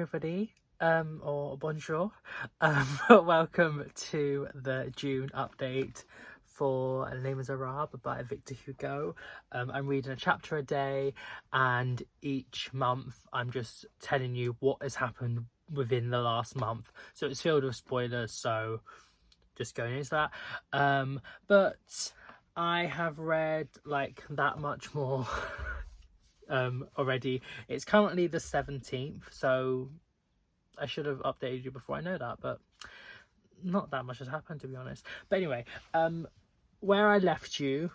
everybody, or bonjour. Welcome to the June update for Les Misérables by Victor Hugo. I'm reading a chapter a day, and each month I'm just telling you what has happened within the last month. So it's filled with spoilers, so just going into that. But I have read like that much more already. It's currently the 17th, so I should have updated you before I know that, but not that much has happened, to be honest. But anyway, where I left you,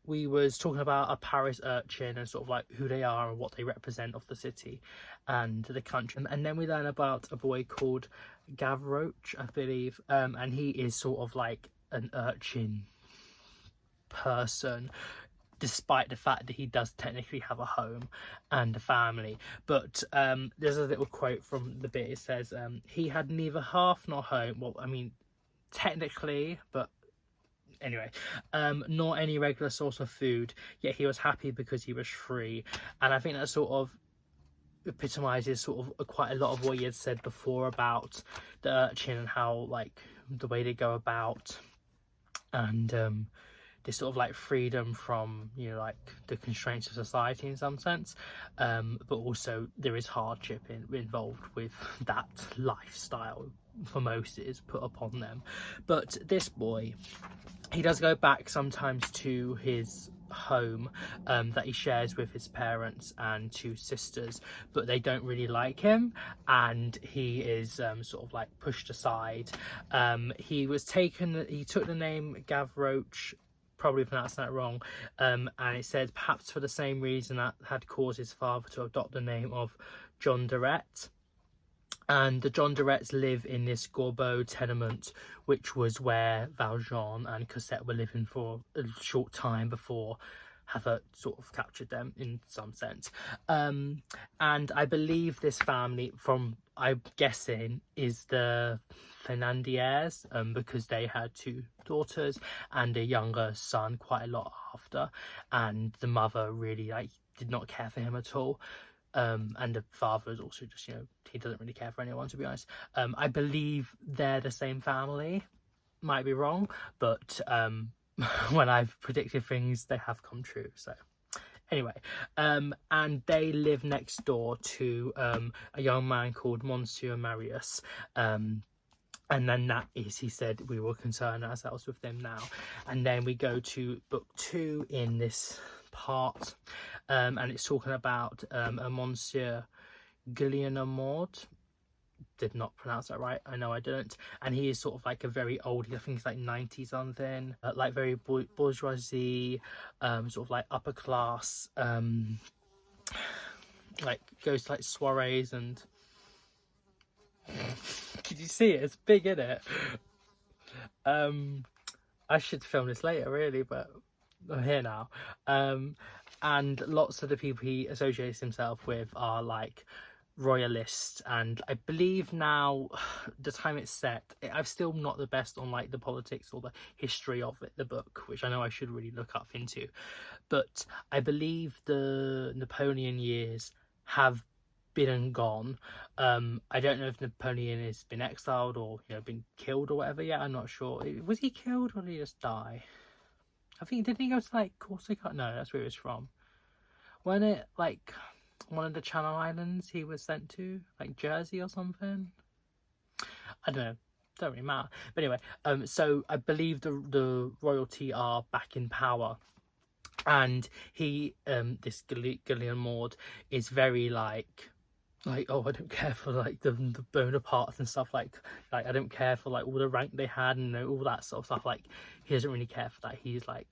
we was talking about a Paris urchin and sort of like who they are and what they represent of the city and the country. And then we learn about a boy called Gavroche, I believe, and he is sort of like an urchin person, despite the fact that he does technically have a home and a family. But there's a little quote from the bit. It says, he had neither hearth nor home. Well, I mean, technically, but anyway, nor any regular source of food, yet he was happy because he was free. And I think that sort of epitomizes sort of quite a lot of what he had said before about the urchin and how, like, the way they go about and this sort of like freedom from, you know, like the constraints of society in some sense, but also there is hardship involved with that lifestyle. For most, it is put upon them. But this boy, he does go back sometimes to his home that he shares with his parents and two sisters, but they don't really like him, and he is sort of like pushed aside. He took the name Gavroche, probably pronouncing that wrong, and it said perhaps for the same reason that had caused his father to adopt the name of John Durette. And the John Durettes live in this Gorbeau tenement, which was where Valjean and Cosette were living for a short time before Havert sort of captured them in some sense. And I believe this family, from I'm guessing, is the Fernandiers, because they had two daughters and a younger son quite a lot after, and the mother really did not care for him at all. And the father is also just, you know, he doesn't really care for anyone, to be honest. I believe they're the same family. Might be wrong, but when I've predicted things, they have come true. So anyway, and they live next door to a young man called Monsieur Marius. And then that is, he said, we will concern ourselves with them now. And then we go to book 2 in this part, and it's talking about a Monsieur Guillemot. Did not pronounce that right, I know I didn't. And he is sort of like a very old, I think he's like 90 something, like very bourgeoisie, sort of like upper class, like goes to like soirees and can you see it? It's big, isn't it? I should film this later really, but I'm here now. And lots of the people he associates himself with are like royalists, and I believe now the time it's set, I'm still not the best on like the politics or the history of it, the book, which I know I should really look up into, but I believe the Napoleon years have been and gone. I don't know if Napoleon has been exiled or, you know, been killed or whatever yet. I'm not sure. Was he killed or did he just die? I think, didn't he go to like Corsica? No, that's where he was from. Wasn't it like one of the Channel Islands he was sent to, like Jersey or something? I don't know, don't really matter. But anyway, so I believe the royalty are back in power, and he this Guillemot is very like, oh, I don't care for like the Bonapartes and stuff, like I don't care for like all the rank they had and, you know, all that sort of stuff. Like, he doesn't really care for that. He's like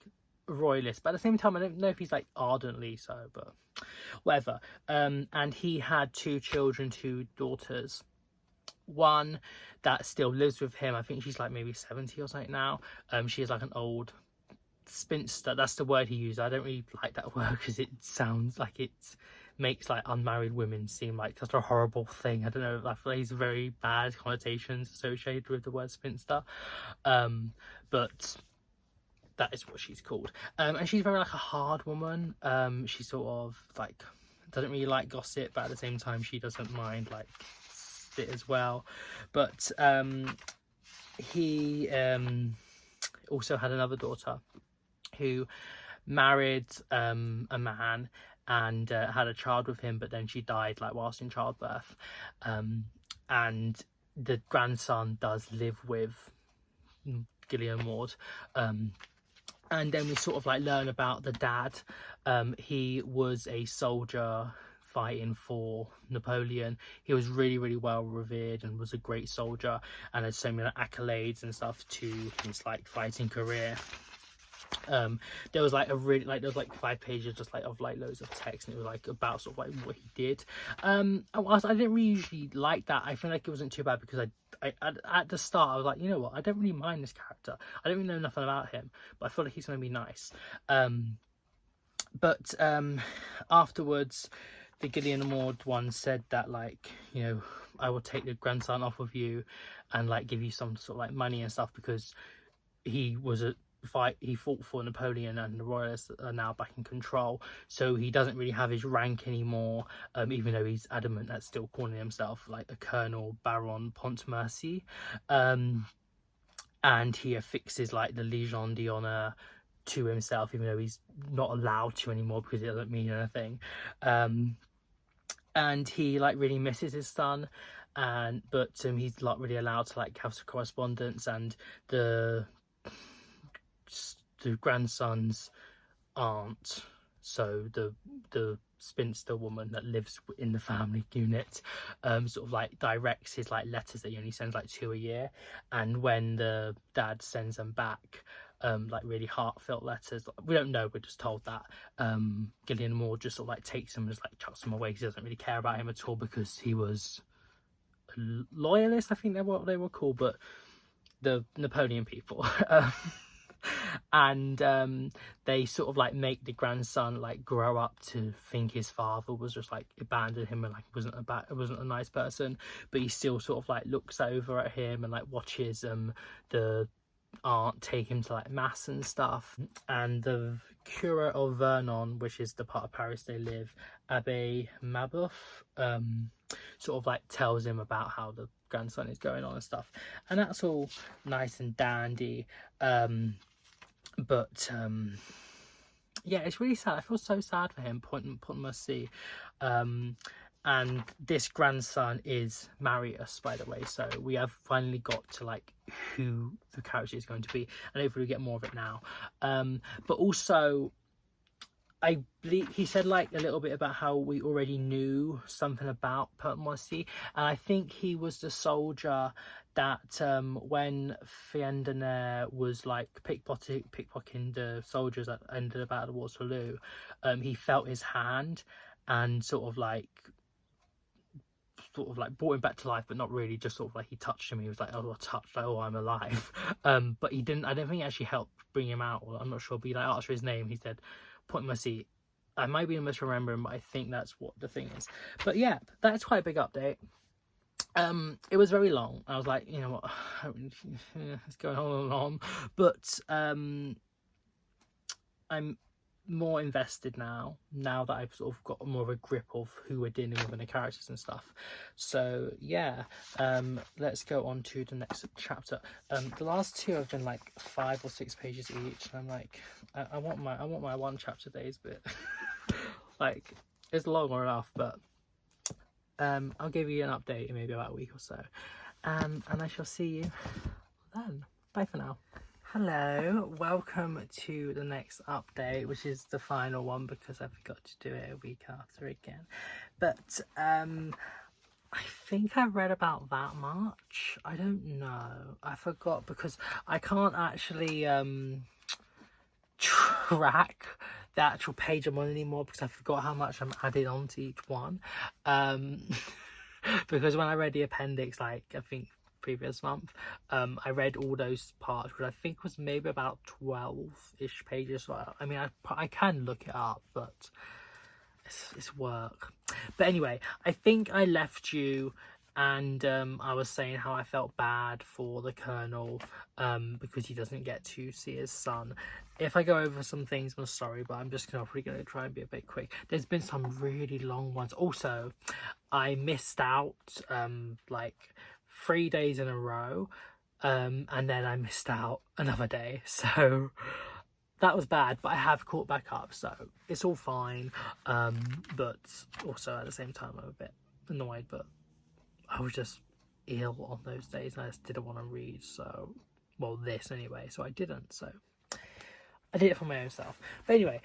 a royalist, but at the same time I don't know if he's like ardently so, but whatever. And he had 2 children, 2 daughters. One that still lives with him, I think she's like maybe 70 or something now. She is like an old spinster. That's the word he used. I don't really like that word because it sounds like it makes like unmarried women seem like such a horrible thing. I don't know, I feel like he's very bad connotations associated with the word spinster, but that is what she's called. And she's very like a hard woman. She sort of like doesn't really like gossip, but at the same time she doesn't mind like bit as well. But he also had another daughter who married a man and had a child with him, but then she died like whilst in childbirth. And the grandson does live with Gillian Ward. And then we sort of like learn about the dad. He was a soldier fighting for Napoleon. He was really, really well revered and was a great soldier and had so many accolades and stuff to his like fighting career. There was like there was like 5 pages just like of like loads of text, and it was like about sort of like what he did. I didn't really usually like that. I feel like it wasn't too bad because I at the start I was like, you know what, I don't really mind this character. I don't really know nothing about him, but I feel like he's going to be nice. But afterwards, the Gillian Ward one said that, like, you know, I will take the grandson off of you and like give you some sort of like money and stuff, because he fought for Napoleon and the royalists are now back in control, so he doesn't really have his rank anymore, even though he's adamant at still calling himself like a Colonel Baron Pontmercy. And he affixes like the Legion d'Honneur to himself, even though he's not allowed to anymore because it doesn't mean anything. And he like really misses his son, but he's not really allowed to like have some correspondence. And the grandson's aunt, so the spinster woman that lives in the family unit, sort of like directs his like letters that he only sends like 2 a year. And when the dad sends them back, like really heartfelt letters, we don't know, we're just told that Gillian Moore just sort of like takes him and just like chucks him away because he doesn't really care about him at all, because he was a loyalist, I think they're what they were called, but the Napoleon people. And they sort of like make the grandson like grow up to think his father was just like abandoned him and like wasn't a nice person, but he still sort of like looks over at him and like watches the aunt take him to like mass and stuff. And the cure of Vernon, which is the part of Paris they live, Abbe Mabeuf, sort of like tells him about how the grandson is going on and stuff, and that's all nice and dandy. But yeah, it's really sad. I feel so sad for him, Pontmercy. And this grandson is Marius, by the way, so we have finally got to like who the character is going to be, and hopefully we get more of it now. But also, I believe he said like a little bit about how we already knew something about Pontmercy, and I think he was the soldier that when Fiendener was like pickpocketing the soldiers at the end of the Battle of Waterloo, he felt his hand and sort of like brought him back to life, but not really, just sort of like he touched him. He was like, oh, touched, like, oh, I'm alive. But he didn't, I don't think he actually helped bring him out, or I'm not sure, but he like asked for his name. He said Pontmercy. I might be misremembering, but I think that's what the thing is. But yeah, that's quite a big update. It was very long. I was like, you know what, it's going on and on, but I'm more invested now that I've sort of got more of a grip of who we're dealing with and the characters and stuff. So yeah, let's go on to the next chapter. The last 2 have been like 5 or 6 pages each, and I'm like, I want my 1 chapter days, but like it's long enough. But I'll give you an update in maybe about a week or so, and I shall see you then. Bye for now. Hello, welcome to the next update, which is the final one because I forgot to do it a week after again. But I think I read about that much. I don't know. I forgot because I can't actually track the actual page I'm on anymore because I forgot how much I'm adding on to each one. Because when I read the appendix, like I think previous month, I read all those parts, which I think was maybe about 12-ish pages. So I mean, I can look it up, but it's work. But anyway, I think I left you and I was saying how I felt bad for the Colonel because he doesn't get to see his son. If I go over some things, I'm sorry, but I'm just probably going to try and be a bit quick. There's been some really long ones. Also, I missed out like 3 days in a row, and then I missed out another day, so that was bad, but I have caught back up, so it's all fine. But also at the same time I'm a bit annoyed, but I was just ill on those days and I just didn't want to read, so, well, this anyway, so I didn't, so I did it for my own self. But anyway,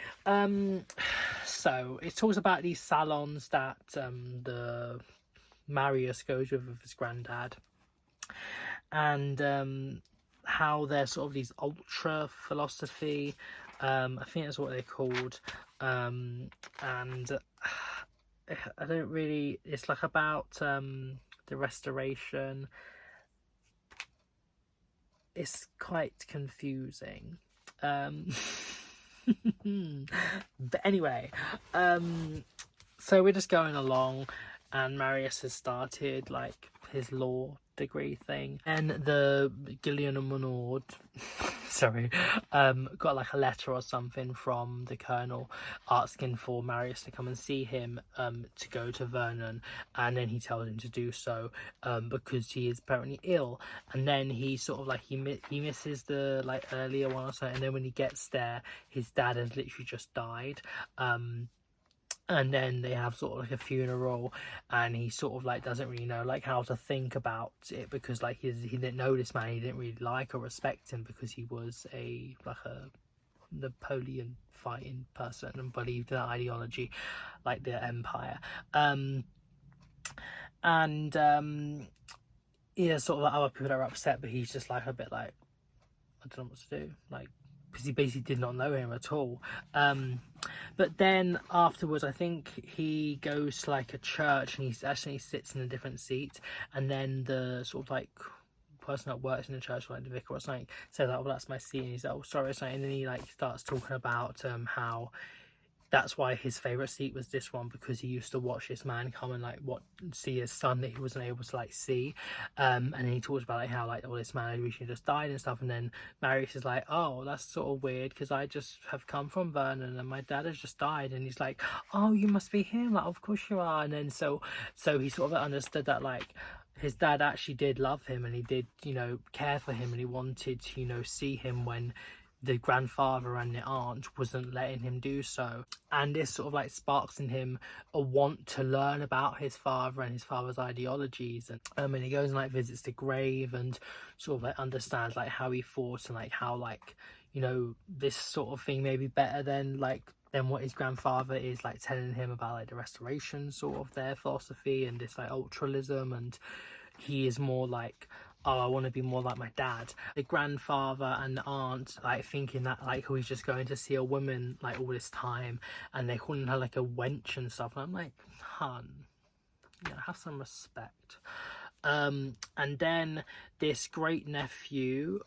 so it talks about these salons that the Marius goes with his granddad, and how they're sort of these ultra philosophy, I think that's what they're called, and I don't really, it's like about the restoration. It's quite confusing. But anyway, so we're just going along, and Marius has started like his law degree thing, and the Gillian sorry, got like a letter or something from the Colonel asking for Marius to come and see him, to go to Vernon, and then he tells him to do so because he is apparently ill. And then he sort of like he misses the like earlier one or something, and then when he gets there, his dad has literally just died. And then they have sort of like a funeral, and he sort of like doesn't really know like how to think about it, because like he didn't know this man, he didn't really like or respect him because he was a Napoleon fighting person and believed in that ideology, like the empire. Yeah, sort of like other people that are upset, but he's just like a bit like, I don't know what to do, like, because he basically did not know him at all. But then afterwards, I think he goes to like a church, and he actually sits in a different seat, and then the sort of like person that works in the church, like the vicar or something, says, "Oh, well, that's my seat," and he's like, "Oh, sorry," or something. And then he like starts talking about how that's why his favourite seat was this one, because he used to watch this man come and like see his son that he wasn't able to like see, and then he talks about like how like, oh, this man had recently just died and stuff, and then Marius is like, oh, that's sort of weird because I just have come from Vernon and my dad has just died, and he's like, oh, you must be him, like, of course you are. And then so he sort of understood that like his dad actually did love him, and he did, you know, care for him, and he wanted to, you know, see him when the grandfather and the aunt wasn't letting him do so. And this sort of like sparks in him a want to learn about his father and his father's ideologies, and he goes and like visits the grave and sort of like understands like how he fought, and like how like, you know, this sort of thing may be better than what his grandfather is like telling him about, like the restoration sort of their philosophy and this like ultralism, and he is more like, oh, I want to be more like my dad. The grandfather and the aunt like thinking that like he's just going to see a woman like all this time, and they're calling her like a wench and stuff, and I'm like, hun, you know, have some respect. And then this great nephew,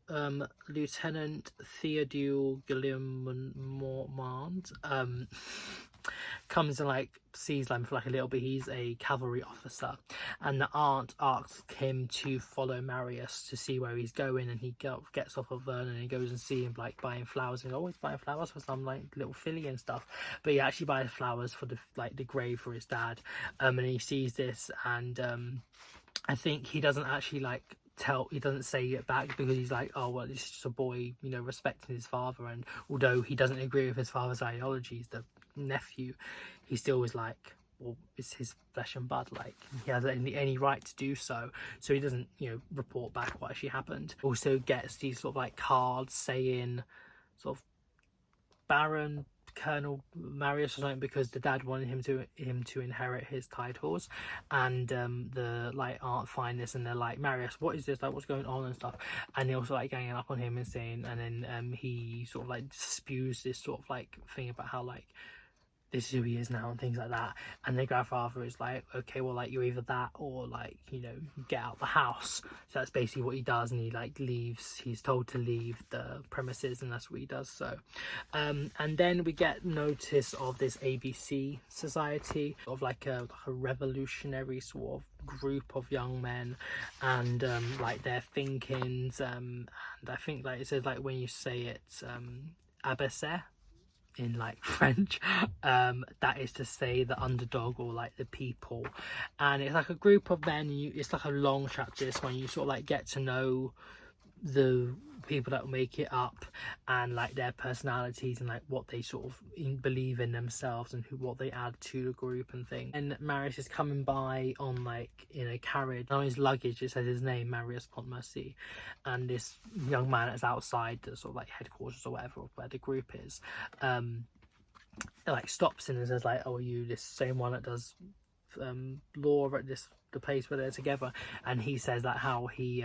Lieutenant Theodule Guillemont, comes and like sees them for like a little bit. He's a cavalry officer, and the aunt asks him to follow Marius to see where he's going, and he gets off of Vernon and he goes and see him like buying flowers, and he's always buying flowers for some like little filly and stuff, but he actually buys flowers for the grave for his dad. And he sees this, and I think he doesn't actually like he doesn't say it back, because he's like, oh well, it's just a boy, you know, respecting his father, and although he doesn't agree with his father's ideologies, the nephew, he still is like, well, it's his flesh and blood, like he has any right to do so, so he doesn't, you know, report back what actually happened. Also gets these sort of like cards saying sort of Baron Colonel Marius or something, because the dad wanted him to inherit his titles, and the like aunt find this, and they're like, Marius, what is this, like what's going on and stuff, and they also like ganging up on him and saying, and then he sort of like spews this sort of like thing about how like this is who he is now and things like that, and the grandfather is like, okay, well, like you're either that or like, you know, get out the house. So that's basically what he does, and he like leaves, he's told to leave the premises, and that's what he does. So and then we get notice of this ABC society of like a revolutionary sort of group of young men and like their thinkings, and I think like it says like when you say it's abaissé in like French, that is to say the underdog or like the people, and it's like a group of men, and it's like a long chapter, this one. You sort of like get to know the people that make it up and like their personalities and like what they sort of believe in themselves and what they add to the group and things. And Marius is coming by on like in a carriage, on his luggage it says his name, Marius Pontmercy, and this young man is outside the sort of like headquarters or whatever where the group is, like stops him and says like, oh, are you this same one that does law at the place where they're together? And he says that how he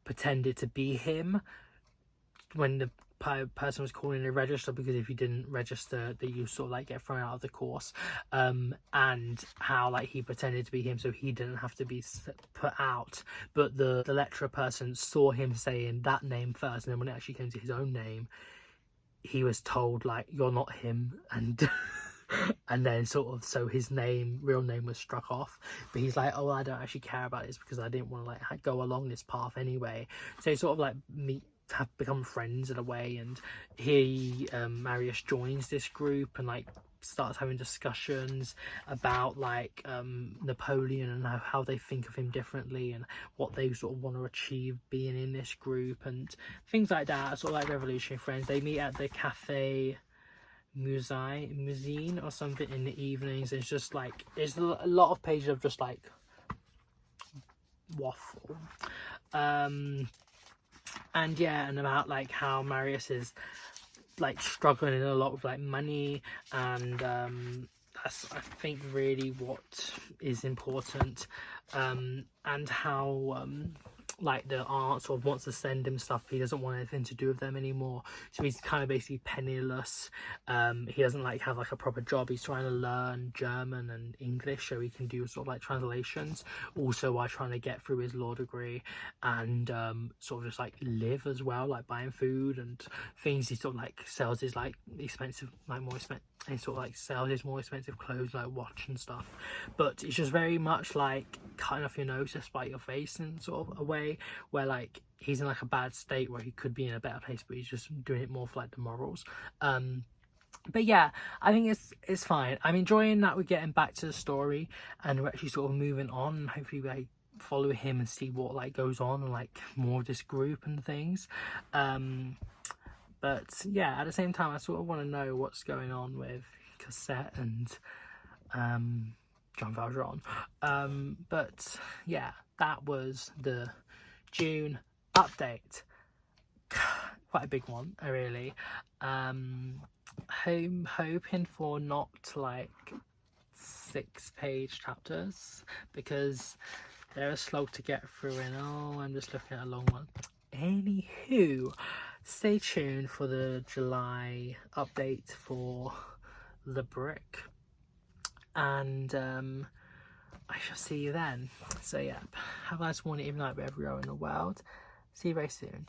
pretended to be him when the person was calling to register, because if you didn't register that you sort of like get thrown out of the course, and how like he pretended to be him so he didn't have to be put out, but the lecturer person saw him saying that name first, and then when it actually came to his own name he was told like, you're not him, and and then sort of so his real name was struck off. But he's like, oh, I don't actually care about this because I didn't want to like go along this path anyway. So he sort of like have become friends in a way, and he Marius joins this group and like starts having discussions about like Napoleon and how they think of him differently and what they sort of want to achieve being in this group and things like that. Sort of like revolutionary friends. They meet at the cafe Musine or something in the evenings. It's just like, it's a lot of pages of just like waffle, and yeah, and about like how Marius is like struggling a lot with like money, and that's I think really what is important, and how like the aunt sort of wants to send him stuff, he doesn't want anything to do with them anymore, so he's kind of basically penniless. He doesn't like have like a proper job. He's trying to learn German and English so he can do sort of like translations, also while trying to get through his law degree, and sort of just like live as well, like buying food and things. He sort of like sells his like expensive, like more expensive, he sort of like sells his more expensive clothes, like watch and stuff, but it's just very much like cutting off your nose to spite your face in sort of a way, where like he's in like a bad state where he could be in a better place, but he's just doing it more for like the morals. But yeah, I think it's fine. I'm enjoying that we're getting back to the story and we're actually sort of moving on, and hopefully we like follow him and see what like goes on and like more of this group and things. But yeah, at the same time I sort of want to know what's going on with Cosette and Jean Valjean. But yeah, that was the June update. Quite a big one, really. Hoping for not like 6-page chapters because they're a slog to get through, and oh, I'm just looking at a long one. Anywho, stay tuned for the July update for The Brick, and I shall see you then. So yeah, have a nice morning, evening, night, wherever you are in the world. See you very soon.